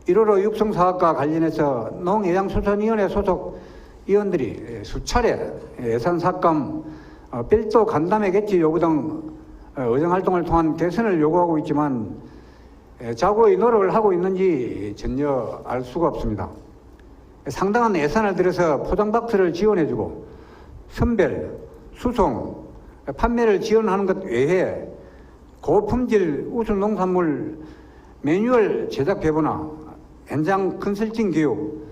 1호로 육성사업과 관련해서 농해양수산위원회 소속 위원들이 수차례 예산 삭감, 별도 간담회 개최 요구 등 의정활동을 통한 개선을 요구하고 있지만 자고의 노력을 하고 있는지 전혀 알 수가 없습니다. 상당한 예산을 들여서 포장박스를 지원해주고 선별, 수송, 판매를 지원하는 것 외에 고품질 우수 농산물 매뉴얼 제작 배부나 현장 컨설팅 교육,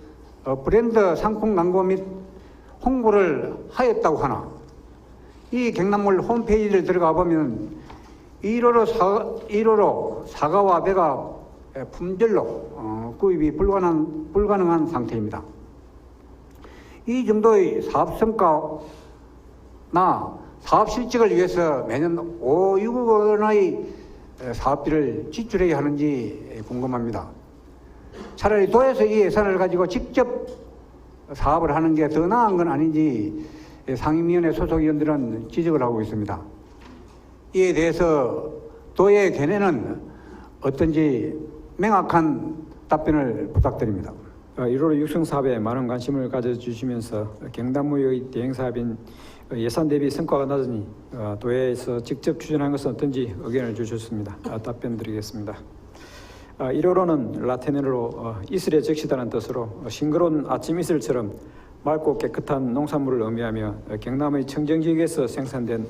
브랜드 상품 광고 및 홍보를 하였다고 하나 이 경남몰 홈페이지를 들어가 보면 1호로 사과와 배가 품절로 구입이 불가능한 상태입니다. 이 정도의 사업 성과나 사업 실적을 위해서 매년 5, 6억 원의 사업비를 지출해야 하는지 궁금합니다. 차라리 도에서 이 예산을 가지고 직접 사업을 하는 게 더 나은 건 아닌지 상임위원회 소속위원들은 지적을 하고 있습니다. 이에 대해서 도의 견해는 어떤지 명확한 답변을 부탁드립니다. 1호 육성사업에 많은 관심을 가져주시면서 경남무의 대행사업인 예산 대비 성과가 낮으니 도에서 직접 추진한 것은 어떤지 의견을 주셨습니다. 답변 드리겠습니다. 1호로는 라틴어로 이슬에 적시다는 뜻으로 싱그러운 아침 이슬처럼 맑고 깨끗한 농산물을 의미하며 경남의 청정지역에서 생산된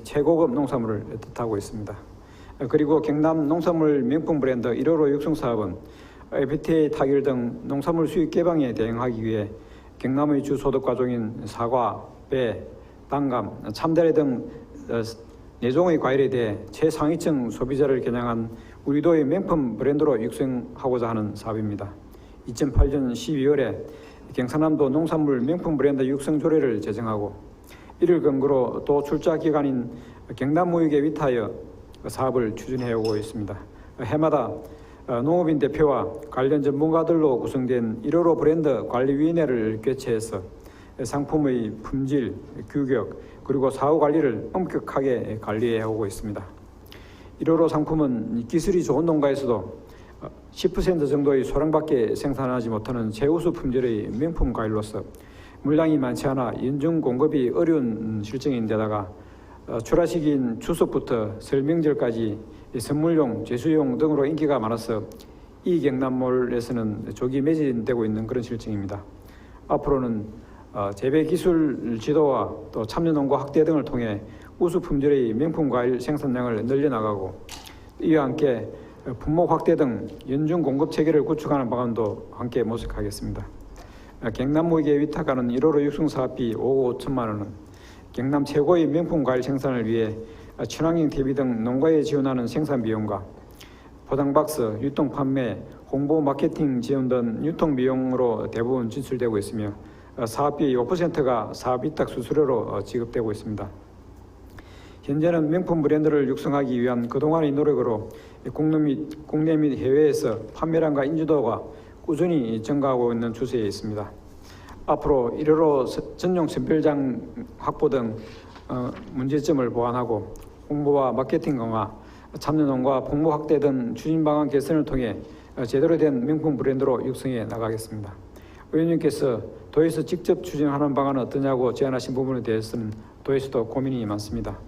최고급 농산물을 뜻하고 있습니다. 그리고 경남 농산물 명품 브랜드 1호로 육성사업은 FTA 타결 등 농산물 수입 개방에 대응하기 위해 경남의 주 소득 과종인 사과, 배, 단감, 참다리 등 4종의 과일에 대해 최상위층 소비자를 겨냥한 우리 도의 명품 브랜드로 육성하고자 하는 사업입니다. 2008년 12월에 경상남도 농산물 명품 브랜드 육성 조례를 제정하고 이를 근거로 도 출자 기관인 경남무역에 위탁하여 사업을 추진해오고 있습니다. 해마다 농업인 대표와 관련 전문가들로 구성된 1호로 브랜드 관리위원회를 개최해서 상품의 품질, 규격, 그리고 사후 관리를 엄격하게 관리해오고 있습니다. 1호로 상품은 기술이 좋은 농가에서도 10% 정도의 소량밖에 생산하지 못하는 최우수 품질의 명품 과일로서 물량이 많지 않아 연중 공급이 어려운 실정인데다가 출하 시기인 추석부터 설 명절까지 선물용, 제수용 등으로 인기가 많아서 이 경남몰에서는 조기 매진되고 있는 그런 실정입니다. 앞으로는 재배 기술 지도와 또 참여 농가 확대 등을 통해 우수 품질의 명품 과일 생산량을 늘려나가고 이와 함께 품목 확대 등 연중 공급 체계를 구축하는 방안도 함께 모색하겠습니다. 경남무역에 위탁하는 1호로 육성 사업비 5억 5천만 원은 경남 최고의 명품 과일 생산을 위해 친환경 대비 등 농가에 지원하는 생산 비용과 포장박스, 유통 판매, 홍보 마케팅 지원 등 유통 비용으로 대부분 지출되고 있으며 사업비 5%가 사업 위탁 수수료로 지급되고 있습니다. 현재는 명품 브랜드를 육성하기 위한 그동안의 노력으로 국내 및 해외에서 판매량과 인지도가 꾸준히 증가하고 있는 추세에 있습니다. 앞으로 1호로 전용 선별장 확보 등 문제점을 보완하고 홍보와 마케팅 강화, 참여농가 품목 확대 등 추진 방안 개선을 통해 제대로 된 명품 브랜드로 육성해 나가겠습니다. 의원님께서 도에서 직접 추진하는 방안은 어떠냐고 제안하신 부분에 대해서는 도에서도 고민이 많습니다.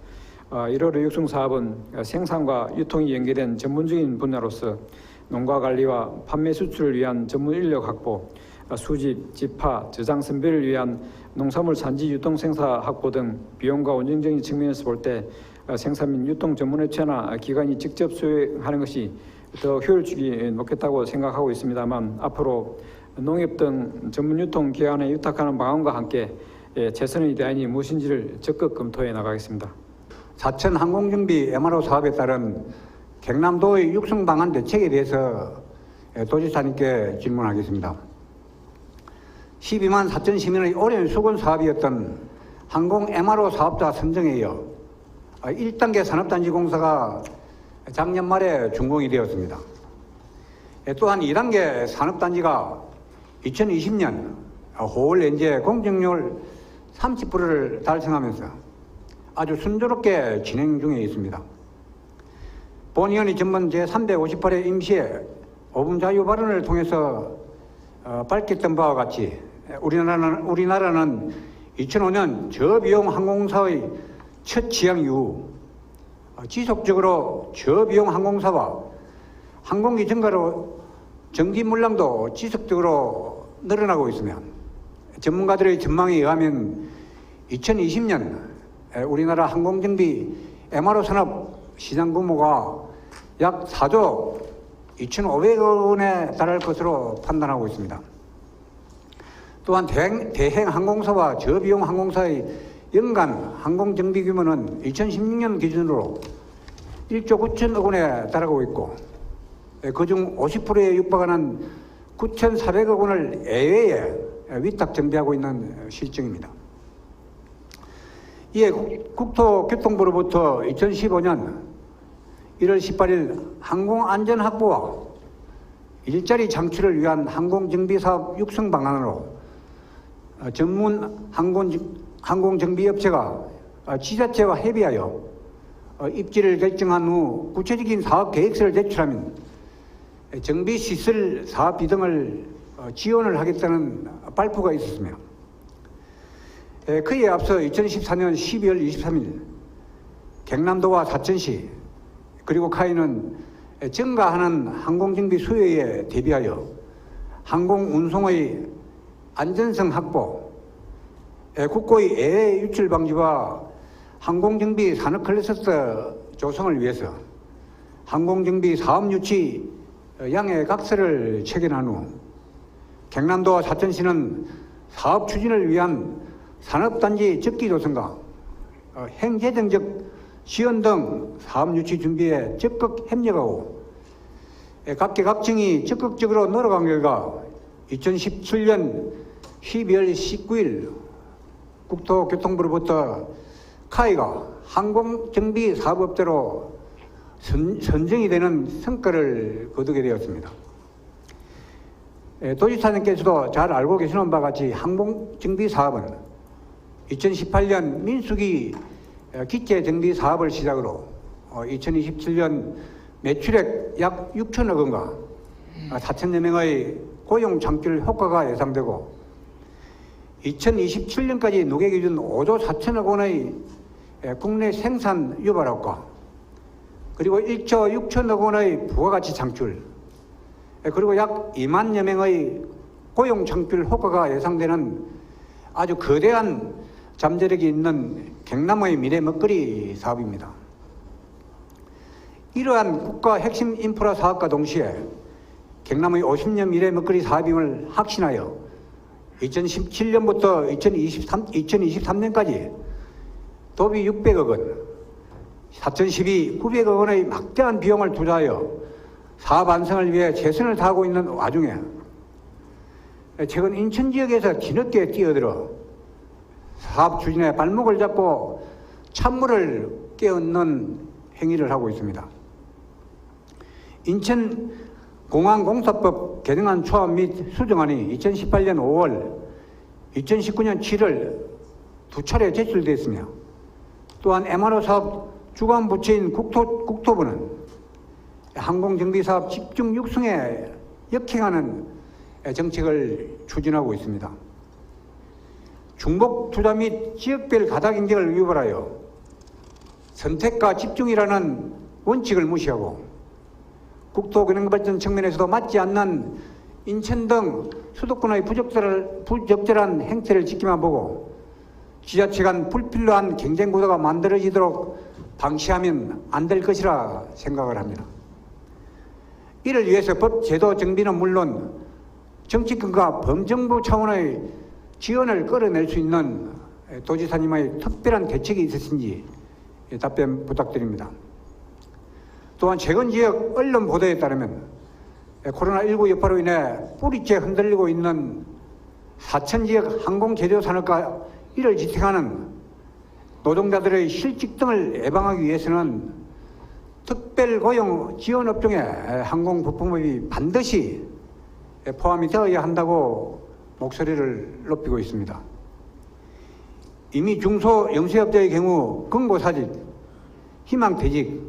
1호로 육성 사업은 생산과 유통이 연계된 전문적인 분야로서 농가 관리와 판매 수출을 위한 전문 인력 확보, 수집, 집화, 저장 선별을 위한 농산물 산지 유통 생사 확보 등 비용과 운영적인 측면에서 볼 때 생산 및 유통 전문업체나 기관이 직접 수행하는 것이 더 효율적이 높겠다고 생각하고 있습니다만 앞으로 농협 등 전문 유통 기관에 위탁하는 방안과 함께 최선의 대안이 무엇인지를 적극 검토해 나가겠습니다. 사천 항공정비 MRO 사업에 따른 경남도의 육성 방안 대책에 대해서 도지사님께 질문하겠습니다. 12만 4천 시민의 오랜 수건 사업이었던 항공 MRO 사업자 선정에 이어 1단계 산업단지 공사가 작년 말에 준공이 되었습니다. 또한 2단계 산업단지가 2020년 5월 현재 공정률 30%를 달성하면서 아주 순조롭게 진행 중에 있습니다. 본의원이 전문 제358회 임시에 5분 자유 발언을 통해서 밝혔던 바와 같이 우리나라는 2005년 저비용 항공사의 첫 지향 이후 지속적으로 저비용 항공사와 항공기 증가로 전기 물량도 지속적으로 늘어나고 있으며 전문가들의 전망에 의하면 2020년 우리나라 항공정비 MRO 산업 시장 규모가 약 4조 2,500억 원에 달할 것으로 판단하고 있습니다. 또한 대행 항공사와 저비용 항공사의 연간 항공정비 규모는 2016년 기준으로 1조 9천억 원에 달하고 있고 그중 50%에 육박하는 9,400억 원을 예외에 위탁 정비하고 있는 실정입니다. 이에 국토교통부로부터 2015년 1월 18일 항공안전 확보와 일자리 창출을 위한 항공정비사업 육성 방안으로 전문 항공정비업체가 지자체와 협의하여 입지를 결정한 후 구체적인 사업 계획서를 제출하면 정비시설 사업비 등을 지원을 하겠다는 발표가 있었으며 그에 앞서 2014년 12월 23일 경남도와 사천시 그리고 카이는 증가하는 항공정비 수요에 대비하여 항공운송의 안전성 확보, 국고의 해외 유출 방지와 항공정비 산업 클러스터 조성을 위해서 항공정비 사업 유치 양해각서를 체결한 후 경남도와 사천시는 사업 추진을 위한 산업단지 적기 조성과 행재정적 지원 등 사업 유치 준비에 적극 협력하고 각계각층이 적극적으로 노력한 결과 2017년 12월 19일 국토교통부로부터 카이가 항공정비 사업업자로 선정이 되는 성과를 거두게 되었습니다. 도지사님께서도 잘 알고 계시는 바와 같이 항공정비 사업은 2018년 민수기 기체정비 사업을 시작으로 2027년 매출액 약 6천억 원과 4천여 명의 고용 창출 효과가 예상되고 2027년까지 누계 기준 5조 4천억 원의 국내 생산 유발효과 그리고 1조 6천억 원의 부가가치 창출 그리고 약 2만여 명의 고용 창출 효과가 예상되는 아주 거대한 잠재력이 있는 경남의 미래 먹거리 사업입니다. 이러한 국가 핵심 인프라 사업과 동시에 경남의 50년 미래 먹거리 사업임을 확신하여 2017년부터 2023년까지 도비 600억 원, 사천시비 900억 원의 막대한 비용을 투자하여 사업 완성을 위해 최선을 다하고 있는 와중에 최근 인천 지역에서 뒤늦게 뛰어들어 사업 추진에 발목을 잡고 찬물을 깨얹는 행위를 하고 있습니다. 인천공항공사법 개정안 초안 및 수정안이 2018년 5월, 2019년 7월 두 차례 제출됐으며 또한 MRO 사업 주관 부처인 국토부는 항공정비사업 집중 육성에 역행하는 정책을 추진하고 있습니다. 중복 투자 및 지역별 가닥 인정을 유발하여 선택과 집중이라는 원칙을 무시하고 국토균형발전 측면에서도 맞지 않는 인천 등 수도권의 부적절한 행태를 지키만 보고 지자체 간 불필요한 경쟁 구도가 만들어지도록 방치하면 안 될 것이라 생각을 합니다. 이를 위해서 법 제도 정비는 물론 정치권과 범정부 차원의 지원을 끌어낼 수 있는 도지사님의 특별한 대책이 있으신지 답변 부탁드립니다. 또한 최근 지역 언론 보도에 따르면 코로나19 여파로 인해 뿌리째 흔들리고 있는 사천 지역 항공제조 산업과 이를 지탱하는 노동자들의 실직 등을 예방하기 위해서는 특별고용 지원업종에 항공부품업이 반드시 포함이 되어야 한다고 목소리를 높이고 있습니다. 이미 중소 영세업자의 경우 근고사직, 희망퇴직,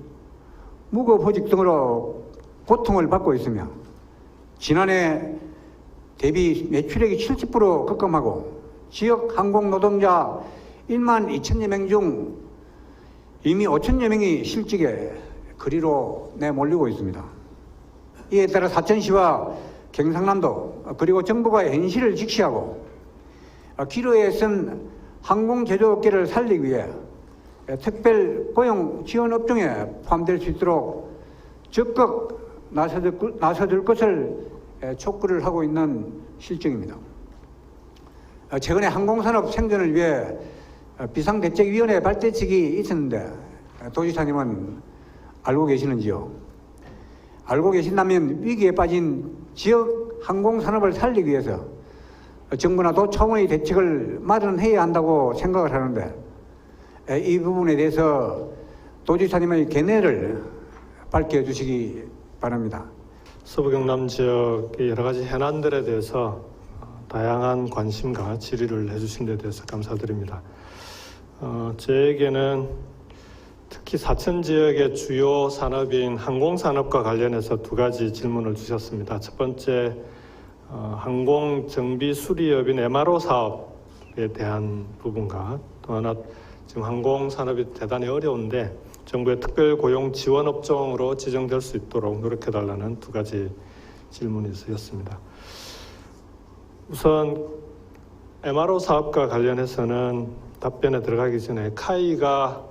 무급휴직 등으로 고통을 받고 있으며 지난해 대비 매출액이 70% 급감하고 지역 항공 노동자 1만 2천여 명 중 이미 5천여 명이 실직에 그리로 내몰리고 있습니다. 이에 따라 사천시와 경상남도 그리고 정부가 현실을 직시하고 기로에 쓴 항공 제조업계를 살리기 위해 특별 고용 지원 업종에 포함될 수 있도록 적극 나서줄 것을 촉구를 하고 있는 실정입니다. 최근에 항공산업 생존을 위해 비상대책위원회 발대책이 있었는데 도지사님은 알고 계시는지요? 알고 계신다면 위기에 빠진 지역 항공산업을 살리기 위해서 정부나 도 차원의 대책을 마련해야 한다고 생각을 하는데 이 부분에 대해서 도지사님의 견해를 밝혀주시기 바랍니다. 서부 경남 지역의 여러 가지 현안들에 대해서 다양한 관심과 질의를 해주신 데 대해서 감사드립니다. 저에게는 특히 사천 지역의 주요 산업인 항공산업과 관련해서 두 가지 질문을 주셨습니다. 첫 번째, 항공 정비 수리업인 MRO 사업에 대한 부분과 또 하나 지금 항공산업이 대단히 어려운데 정부의 특별 고용 지원 업종으로 지정될 수 있도록 노력해달라는 두 가지 질문이 있었습니다. 우선 MRO 사업과 관련해서는 답변에 들어가기 전에 카이가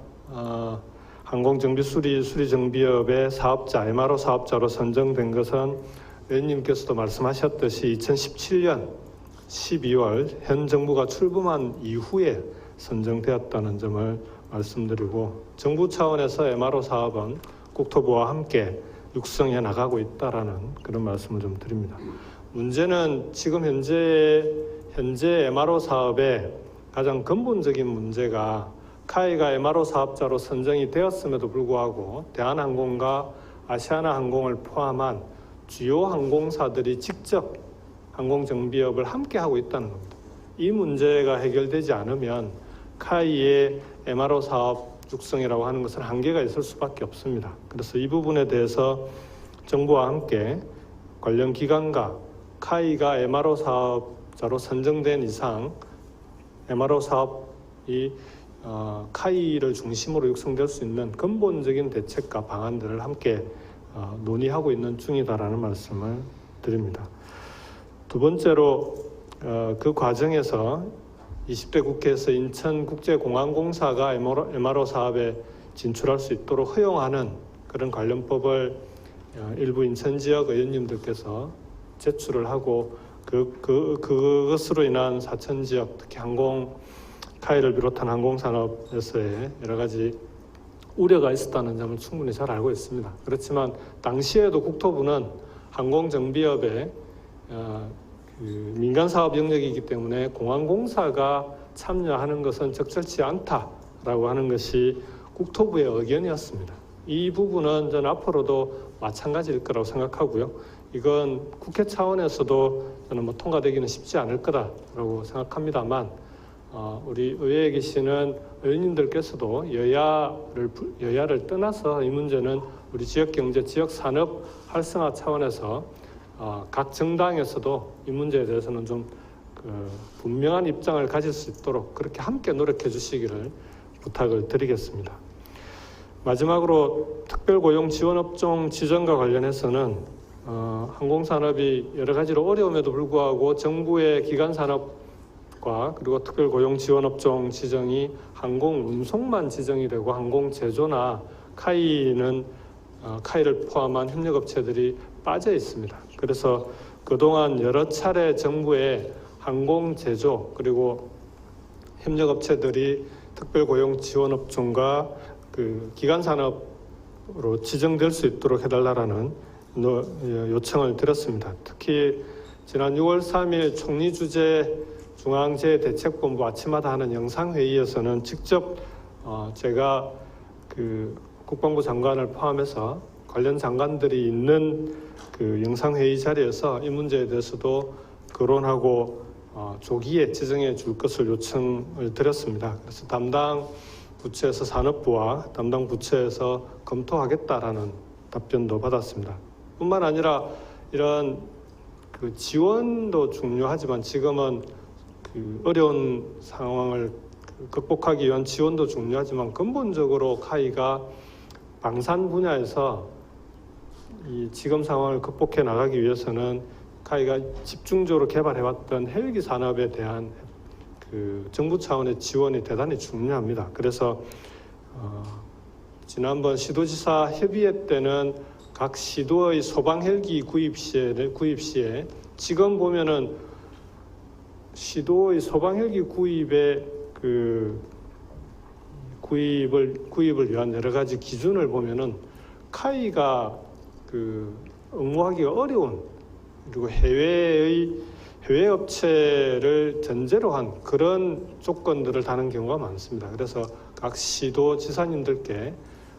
항공정비 수리정비업의 사업자, MRO 사업자로 선정된 것은 의원님께서도 말씀하셨듯이 2017년 12월 현 정부가 출범한 이후에 선정되었다는 점을 말씀드리고 정부 차원에서 MRO 사업은 국토부와 함께 육성해 나가고 있다라는 그런 말씀을 좀 드립니다. 문제는 지금 현재 MRO 사업의 가장 근본적인 문제가 카이가 MRO 사업자로 선정이 되었음에도 불구하고 대한항공과 아시아나항공을 포함한 주요 항공사들이 직접 항공정비업을 함께 하고 있다는 겁니다. 이 문제가 해결되지 않으면 카이의 MRO 사업 육성이라고 하는 것은 한계가 있을 수밖에 없습니다. 그래서 이 부분에 대해서 정부와 함께 관련 기관과 카이가 MRO 사업자로 선정된 이상 MRO 사업이 카이를 중심으로 육성될 수 있는 근본적인 대책과 방안들을 함께 논의하고 있는 중이다라는 말씀을 드립니다. 두 번째로 그 과정에서 20대 국회에서 인천국제공항공사가 MRO 사업에 진출할 수 있도록 허용하는 그런 관련법을 일부 인천 지역 의원님들께서 제출을 하고 그것으로 인한 사천 지역 특히 카이를 비롯한 항공산업에서의 여러 가지 우려가 있었다는 점을 충분히 잘 알고 있습니다. 그렇지만 당시에도 국토부는 항공정비업의 민간사업 영역이기 때문에 공항공사가 참여하는 것은 적절치 않다라고 하는 것이 국토부의 의견이었습니다. 이 부분은 저는 앞으로도 마찬가지일 거라고 생각하고요. 이건 국회 차원에서도 저는 통과되기는 쉽지 않을 거라고 생각합니다만 우리 의회에 계시는 의원님들께서도 여야를 떠나서 이 문제는 우리 지역경제, 지역산업 활성화 차원에서 각 정당에서도 이 문제에 대해서는 좀 분명한 입장을 가질 수 있도록 그렇게 함께 노력해 주시기를 부탁을 드리겠습니다. 마지막으로 특별고용지원업종 지정과 관련해서는 항공산업이 여러 가지로 어려움에도 불구하고 정부의 기간산업과 그리고 특별고용지원업종 지정이 항공운송만 지정이 되고 항공제조나 카이를 포함한 협력업체들이 빠져 있습니다. 그래서 그동안 여러 차례 정부의 항공제조 그리고 협력업체들이 특별고용지원업종과 기간산업으로 지정될 수 있도록 해달라는 요청을 드렸습니다. 특히 지난 6월 3일 총리 주재 중앙재해대책본부 아침마다 하는 영상회의에서는 직접 제가 국방부 장관을 포함해서 관련 장관들이 있는 영상회의 자리에서 이 문제에 대해서도 거론하고 조기에 지정해 줄 것을 요청을 드렸습니다. 그래서 담당 부처에서 산업부와 담당 부처에서 검토하겠다라는 답변도 받았습니다. 뿐만 아니라 이런 그 지원도 중요하지만 지금은 그 어려운 상황을 극복하기 위한 지원도 중요하지만 근본적으로 카이가 방산 분야에서 이 지금 상황을 극복해 나가기 위해서는 카이가 집중적으로 개발해왔던 헬기 산업에 대한 그 정부 차원의 지원이 대단히 중요합니다. 그래서 지난번 시도지사 협의회 때는 각 시도의 소방 헬기 구입 시에 지금 보면은 시도의 소방 헬기 구입의 그 구입을 위한 여러 가지 기준을 보면은 카이가 그 응모하기가 어려운 그리고 해외 업체를 전제로 한 그런 조건들을 다는 경우가 많습니다. 그래서 각 시도 지사님들께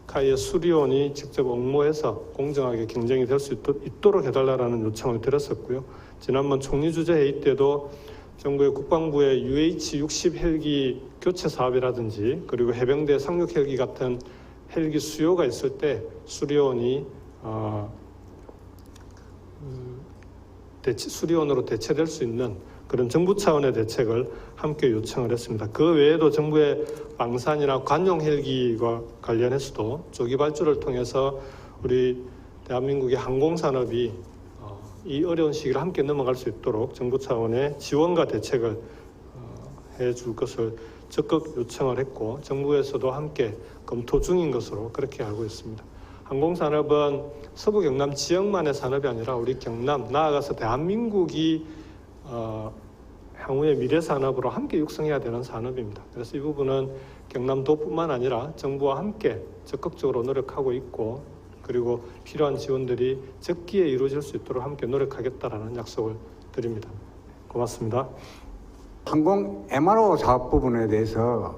카이의 수리원이 직접 응모해서 공정하게 경쟁이 될 수 있도록 해달라는 요청을 드렸었고요. 지난번 총리 주재 회의 때도 정부의 국방부의 UH-60 헬기 교체 사업이라든지 그리고 해병대 상륙 헬기 같은 헬기 수요가 있을 때 수리원이 수리원으로 대체될 수 있는 그런 정부 차원의 대책을 함께 요청을 했습니다. 그 외에도 정부의 방산이나 관용 헬기와 관련해서도 조기 발주를 통해서 우리 대한민국의 항공산업이 이 어려운 시기를 함께 넘어갈 수 있도록 정부 차원의 지원과 대책을 해줄 것을 적극 요청을 했고 정부에서도 함께 검토 중인 것으로 그렇게 알고 있습니다. 항공산업은 서부 경남 지역만의 산업이 아니라 우리 경남 나아가서 대한민국이 향후의 미래 산업으로 함께 육성해야 되는 산업입니다. 그래서 이 부분은 경남도뿐만 아니라 정부와 함께 적극적으로 노력하고 있고 그리고 필요한 지원들이 적기에 이루어질 수 있도록 함께 노력하겠다라는 약속을 드립니다. 고맙습니다. 항공 MRO 사업 부분에 대해서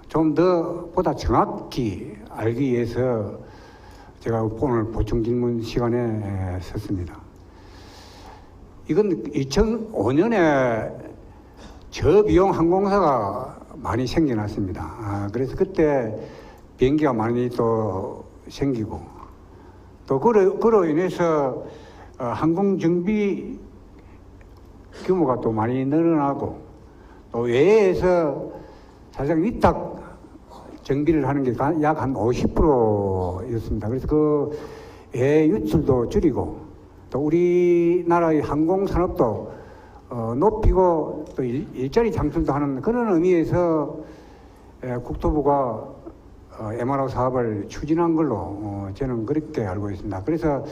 좀 더 보다 정확히 알기 위해서 제가 오늘 보충 질문 시간에 섰습니다. 이건 2005년에 저비용 항공사가 많이 생겨났습니다. 그래서 그때 비행기가 많이 또 생기고 또 그로 인해서 항공 정비 규모가 또 많이 늘어나고 또 외에서 사실상 위탁 정비를 하는 게 약 한 50%였습니다. 그래서 그 외 유출도 줄이고 또 우리나라의 항공 산업도 높이고 또 일자리 창출도 하는 그런 의미에서 국토부가 MRO 사업을 추진한 걸로 저는 그렇게 알고 있습니다. 그래서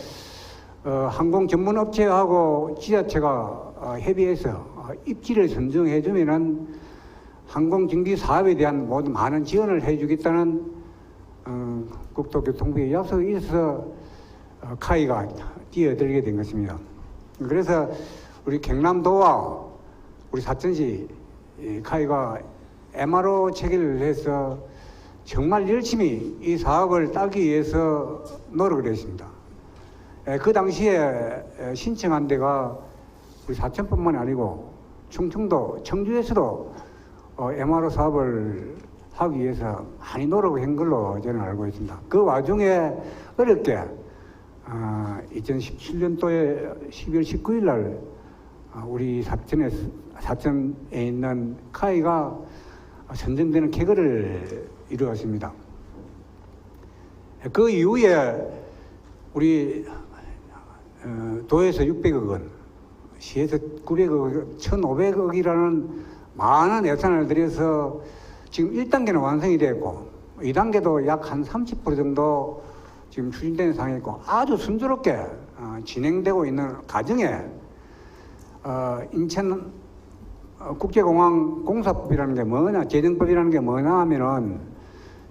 항공 전문 업체하고 지자체가 협의해서 입지를 선정해 주면은 항공 정비 사업에 대한 모든 많은 지원을 해주겠다는 국토교통부의 약속이 있어서 카이가 뛰어들게 된 것입니다. 그래서 우리 경남도와 우리 사천시 카이가 MRO 체계를 해서 정말 열심히 이 사업을 따기 위해서 노력을 했습니다. 그 당시에 신청한 데가 우리 사천뿐만 아니고 충청도, 청주에서도 MRO 사업을 하기 위해서 많이 노력을 한 걸로 저는 알고 있습니다. 그 와중에 어렵게 2017년도에 12월 19일 날 우리 사천에 있는 카이가 선정되는 쾌거를 이루었습니다. 그 이후에 우리 도에서 600억 원, 시에서 900억 원, 1,500억이라는 많은 예산을 들여서 지금 1단계는 완성이 됐고 2단계도 약 한 30% 정도 지금 추진되는 상황이고 아주 순조롭게 진행되고 있는 과정에 인천 국제공항 공사법이라는 게 뭐냐, 재정법이라는 게 뭐냐 하면은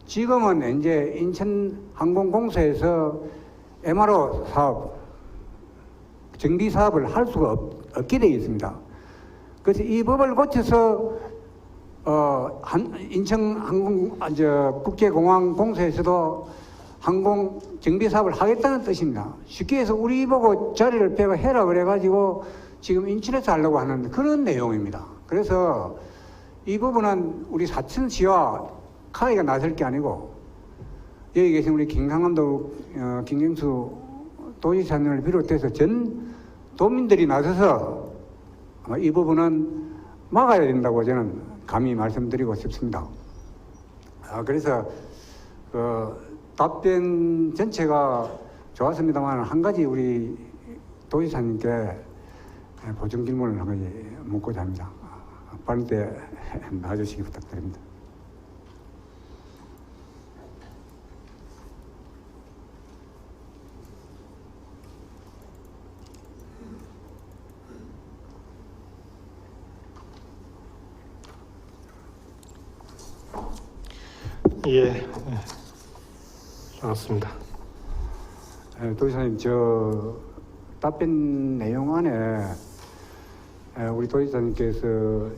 지금은 이제 인천 항공공사에서 MRO 사업, 정비 사업을 할 수가 없게 되어 있습니다. 그래서 이 법을 고쳐서 인천 국제공항 공사에서도 항공 정비 사업을 하겠다는 뜻입니다. 쉽게 해서 우리 보고 자리를 빼고 해라 그래가지고 지금 인천에서 하려고 하는 그런 내용입니다. 그래서 이 부분은 우리 사천시와 카이가 나설 게 아니고 여기 계신 우리 김강남도 김경수 도지사님을 비롯해서 전 도민들이 나서서 이 부분은 막아야 된다고 저는 감히 말씀드리고 싶습니다. 그래서 답변 전체가 좋았습니다만 한 가지 우리 도지사님께 보충 질문을 한 가지 묻고자 합니다. 빠른 때 나와주시기 부탁드립니다. 예, 반갑습니다. 도지사님, 저 답변 내용 안에 우리 도지사님께서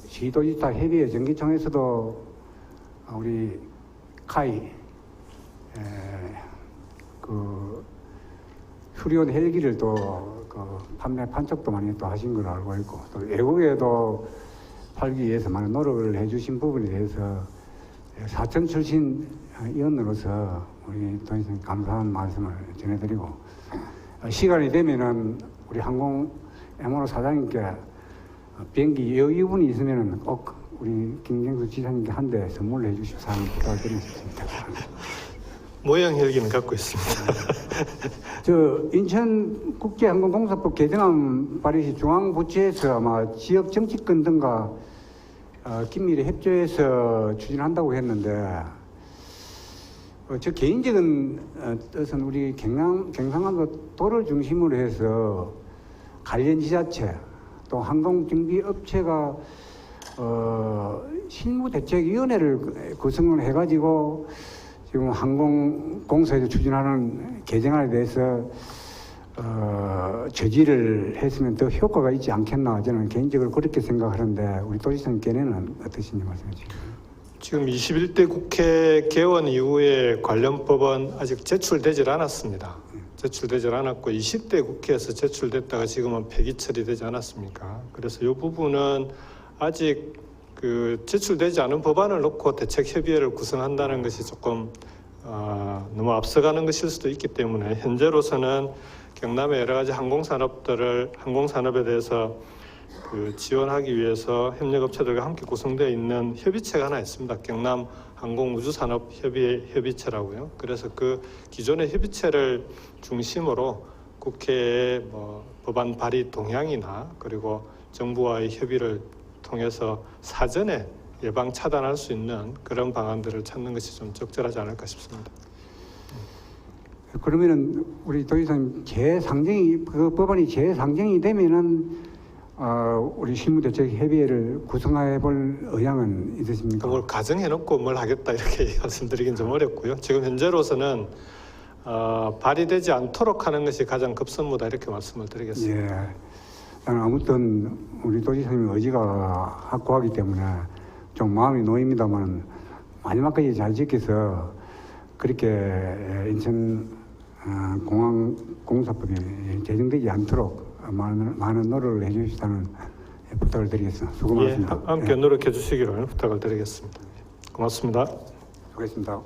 시도지사 협의회 정기청에서도 우리 카이 그 수리온 헬기를 또 그 판매 판촉도 많이 또 하신 걸로 알고 있고 또 외국에도 팔기 위해서 많은 노력을 해주신 부분에 대해서 사천 출신 의원으로서 우리 도지사님 감사한 말씀을 전해드리고 시간이 되면은 우리 항공 MRO 사장님께 비행기 여유분이 있으면은 꼭 우리 김경수 지사님께 한 대 선물을 해주실 사항 부탁드리겠습니다. 모형 헬기는 갖고 있습니다. 저 인천국제항공공사법 개정안 발의 중앙부처에서 아마 지역 정치권 등과 긴밀히 협조해서 추진한다고 했는데 저 개인적인 뜻은 우리 경상남도 도를 중심으로 해서 관련 지자체 또 항공정비업체가 실무대책위원회를 구성을 해가지고 지금 항공공사에서 추진하는 개정안에 대해서 저지를 했으면 더 효과가 있지 않겠나 저는 개인적으로 그렇게 생각하는데 우리 도지사님께는 어떠신지 말씀해 주시죠. 지금 21대 국회 개원 이후에 관련 법은 아직 제출되질 않았습니다. 제출되질 않았고 20대 국회에서 제출됐다가 지금은 폐기 처리되지 않았습니까? 그래서 이 부분은 아직 그 제출되지 않은 법안을 놓고 대책협의회를 구성한다는 것이 조금 너무 앞서가는 것일 수도 있기 때문에 현재로서는 경남의 여러 가지 항공산업에 대해서 그 지원하기 위해서 협력업체들과 함께 구성되어 있는 협의체가 하나 있습니다. 경남 항공우주산업협의체라고요. 그래서 그 기존의 협의체를 중심으로 국회의 법안 발의 동향이나 그리고 정부와의 협의를 통해서 사전에 예방 차단할 수 있는 그런 방안들을 찾는 것이 좀 적절하지 않을까 싶습니다. 그러면은 우리 도지사님 그 법안이 재상정이 되면은 우리 실무대책협의회를 구성해 볼 의향은 있으십니까? 뭘 가정해놓고 뭘 하겠다 이렇게 말씀드리긴 좀 어렵고요. 지금 현재로서는 발의되지 않도록 하는 것이 가장 급선무다 이렇게 말씀을 드리겠습니다. 예. 나는 아무튼 우리 도지사님 의지가 확고하기 때문에 좀 마음이 놓입니다만 마지막까지 잘 지켜서 그렇게 인천 공항공사법이 제정되지 않도록 많은 노력을 해주시다는 부탁을 드리겠습니다. 수고 많습니다. 예, 함께 노력해 주시기를 부탁을 드리겠습니다. 고맙습니다. 수고했습니다.